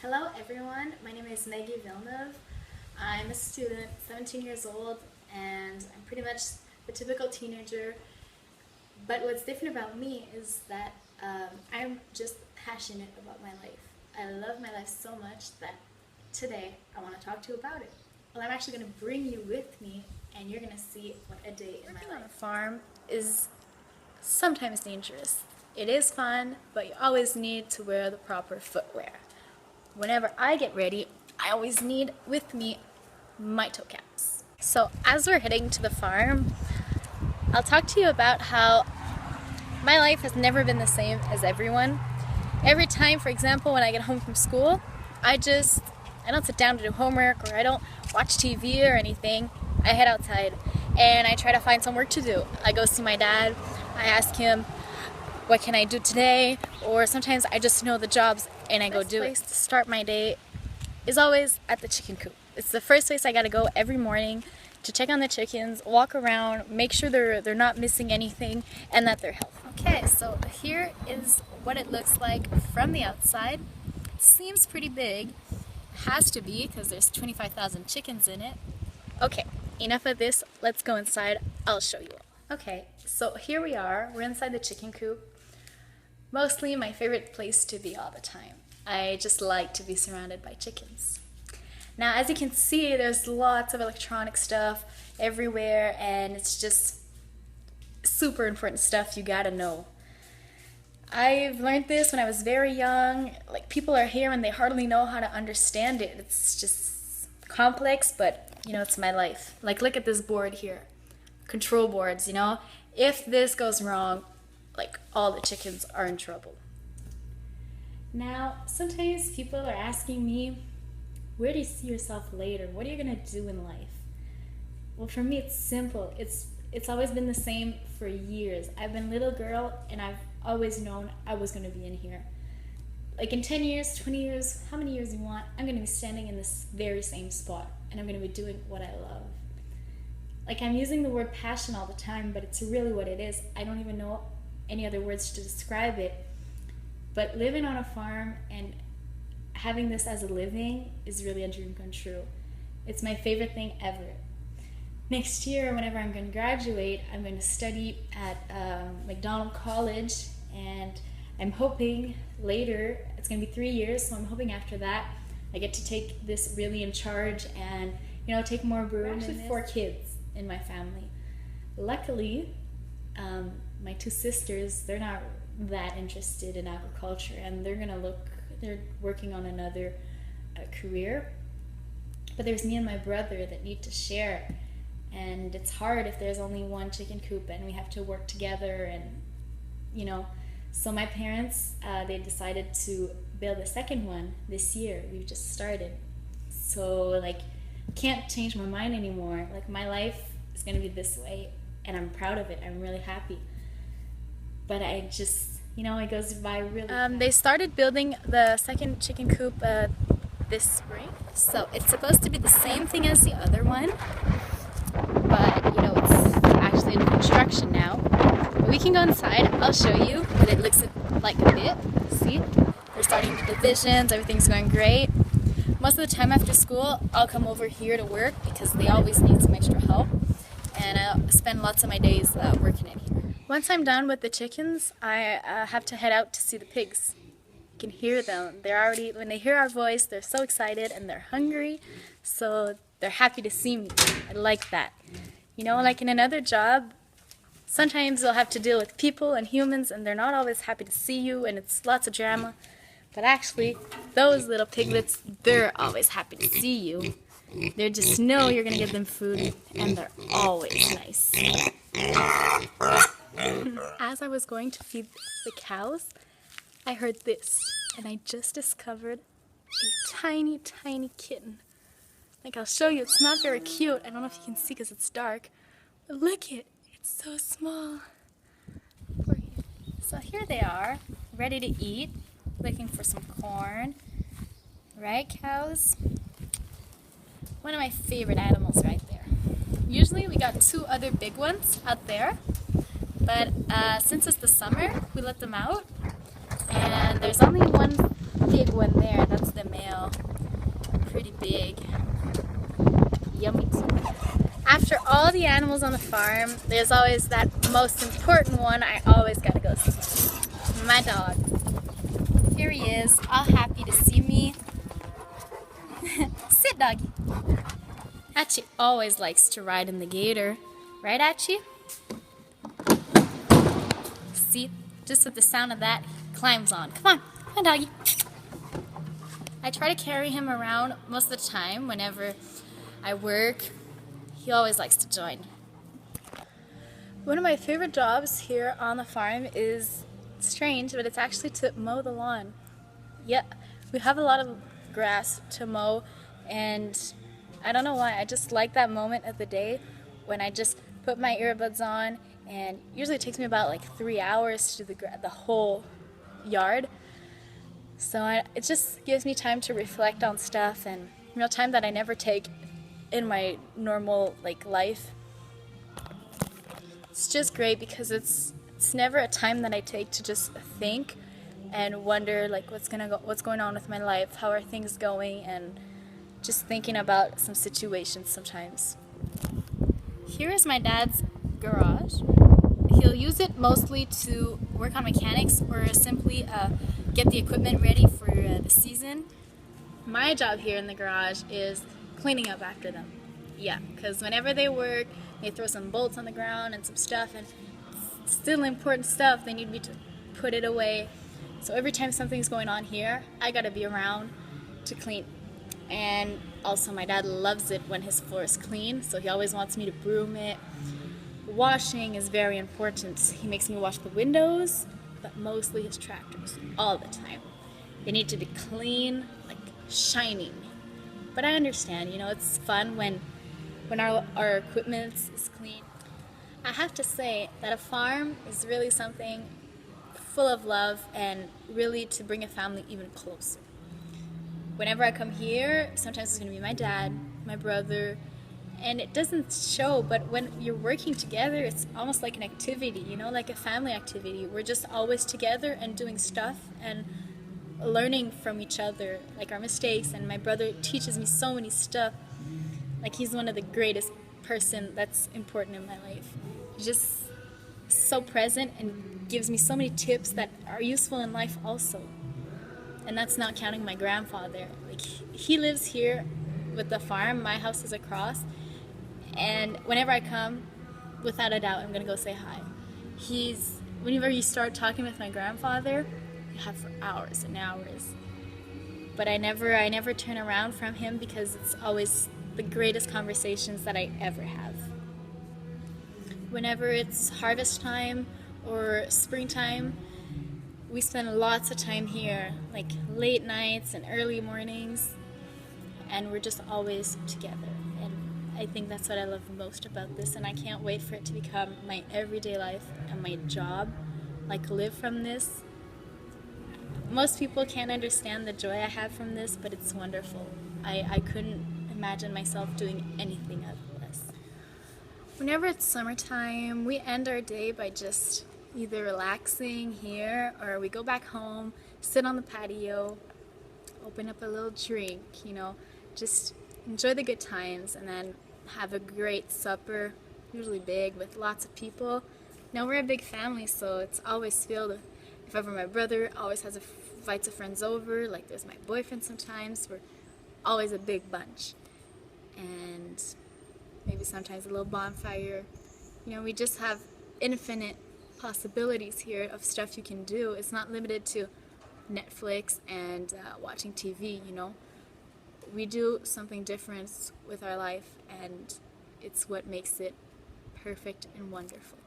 Hello everyone, my name is Maggie Villeneuve. I'm a student, 17 years old, and I'm pretty much the typical teenager. But what's different about me is that I'm just passionate about my life. I love my life so much that today I want to talk to you about it. Well, I'm actually going to bring you with me, and you're going to see what a day in my life. Working on a farm is sometimes dangerous. It is fun, but you always need to wear the proper footwear. Whenever I get ready, I always need with me my toe caps. So as we're heading to the farm, I'll talk to you about how my life has never been the same as everyone. Every time, for example, when I get home from school, I don't sit down to do homework, or I don't watch TV or anything. I head outside and I try to find some work to do. I go see my dad, I ask him, what can I do today? Or sometimes I just know the jobs and I go do it. The place to start my day is always at the chicken coop. It's the first place I gotta go every morning to check on the chickens, walk around, make sure they're not missing anything and that they're healthy. Okay, so here is what it looks like from the outside. It seems pretty big. It has to be because there's 25,000 chickens in it. Okay, enough of this. Let's go inside. I'll show you all. Okay, so here we are. We're inside the chicken coop. Mostly my favorite place to be all the time. I just like to be surrounded by chickens. Now, as you can see, there's lots of electronic stuff everywhere, and it's just super important stuff you gotta know. I've learned this when I was very young. Like, people are here and they hardly know how to understand it. It's just complex, but you know, it's my life. Like, look at this board here. Control boards, you know? If this goes wrong, like, all the chickens are in trouble. Now, sometimes people are asking me, where do you see yourself later? What are you gonna do in life? Well, for me, it's simple. It's always been the same for years. I've been a little girl, and I've always known I was gonna be in here. Like, in 10 years, 20 years, how many years you want, I'm gonna be standing in this very same spot, and I'm gonna be doing what I love. Like, I'm using the word passion all the time, but it's really what it is. I don't even know any other words to describe it. But living on a farm and having this as a living is really a dream come true. It's my favorite thing ever. Next year, whenever I'm going to graduate, I'm going to study at McDonald College, and I'm hoping later, it's going to be 3 years, so I'm hoping after that I get to take this really in charge and, you know, take more room. We're actually 4 kids in my family. Luckily, my 2 sisters, they're not that interested in agriculture, and they're working on another career. But there's me and my brother that need to share, and it's hard if there's only one chicken coop and we have to work together, and you know. So my parents, they decided to build a second one this year. We've just started. So, like, can't change my mind anymore. Like, my life is gonna be this way, and I'm proud of it. I'm really happy. But I just, you know, it goes by really fast. They started building the second chicken coop this spring. So it's supposed to be the same thing as the other one, but you know, it's actually in construction now. But we can go inside. I'll show you what it looks like a bit. See? They're starting the divisions. Everything's going great. Most of the time after school, I'll come over here to work because they always need some extra help. And I'll spend lots of my days working in here. Once I'm done with the chickens, I have to head out to see the pigs. You can hear them. When they hear our voice, they're so excited and they're hungry, so they're happy to see me. I like that. You know, like in another job, sometimes you'll have to deal with people and humans, and they're not always happy to see you, and it's lots of drama. But actually, those little piglets, they're always happy to see you. They just know you're going to give them food, and they're always nice. As I was going to feed the cows, I heard this, and I just discovered a tiny, tiny kitten. Like, I'll show you, it's not very cute. I don't know if you can see because it's dark, but look it, it's so small. So here they are, ready to eat, looking for some corn. Right, cows? One of my favorite animals right there. Usually we got 2 other big ones out there, but since it's the summer, we let them out, and there's only one big one there. That's the male. the animals on the farm, there's always that most important one I always gotta go see. My dog. Here he is, all happy to see me. Sit, doggy. Archie always likes to ride in the gator. Right, Archie? See, just with the sound of that, he climbs on. Come on, doggy. I try to carry him around most of the time whenever I work. He always likes to join. One of my favorite jobs here on the farm is strange, but it's actually to mow the lawn. Yeah, we have a lot of grass to mow, and I don't know why, I just like that moment of the day when I just put my earbuds on, and usually it takes me about like 3 hours to do the whole yard. So it just gives me time to reflect on stuff, and time that I never take in my normal life. It's just great because it's never a time that I take to just think and wonder what's going on with my life, how are things going, and just thinking about some situations sometimes. Here is my dad's garage. He'll use it mostly to work on mechanics or simply get the equipment ready for the season. My job here in the garage is cleaning up after them. Yeah, because whenever they work, they throw some bolts on the ground and some stuff, and still important stuff, they need me to put it away. So every time something's going on here, I gotta be around to clean. And also my dad loves it when his floor is clean, so he always wants me to broom it. Washing is very important. He makes me wash the windows, but mostly his tractors, all the time. They need to be clean, shining. But I understand, it's fun when our equipment is clean. I have to say that a farm is really something full of love and really to bring a family even closer. Whenever I come here, sometimes it's going to be my dad, my brother, and it doesn't show, but when you're working together, it's almost like an activity, like a family activity. We're just always together and doing stuff and learning from each other, our mistakes, and my brother teaches me so many stuff. He's one of the greatest person that's important in my life. He's just so present and gives me so many tips that are useful in life also. And that's not counting my grandfather. He lives here with the farm, my house is across, and whenever I come, without a doubt, I'm gonna go say hi. Whenever you start talking with my grandfather, you have for hours and hours. But I never turn around from him because it's always the greatest conversations that I ever have. Whenever it's harvest time or springtime, we spend lots of time here, late nights and early mornings, and we're just always together. And I think that's what I love most about this, and I can't wait for it to become my everyday life and my job, live from this. Most people can't understand the joy I have from this, but it's wonderful. I couldn't imagine myself doing anything else. Whenever it's summertime, we end our day by just either relaxing here or we go back home, sit on the patio, open up a little drink, just enjoy the good times, and then have a great supper, usually big, with lots of people. Now we're a big family, so it's always filled. If ever my brother always invites friends over, there's my boyfriend sometimes. We're always a big bunch. And maybe sometimes a little bonfire. We just have infinite possibilities here of stuff you can do. It's not limited to Netflix and watching TV, We do something different with our life, and it's what makes it perfect and wonderful.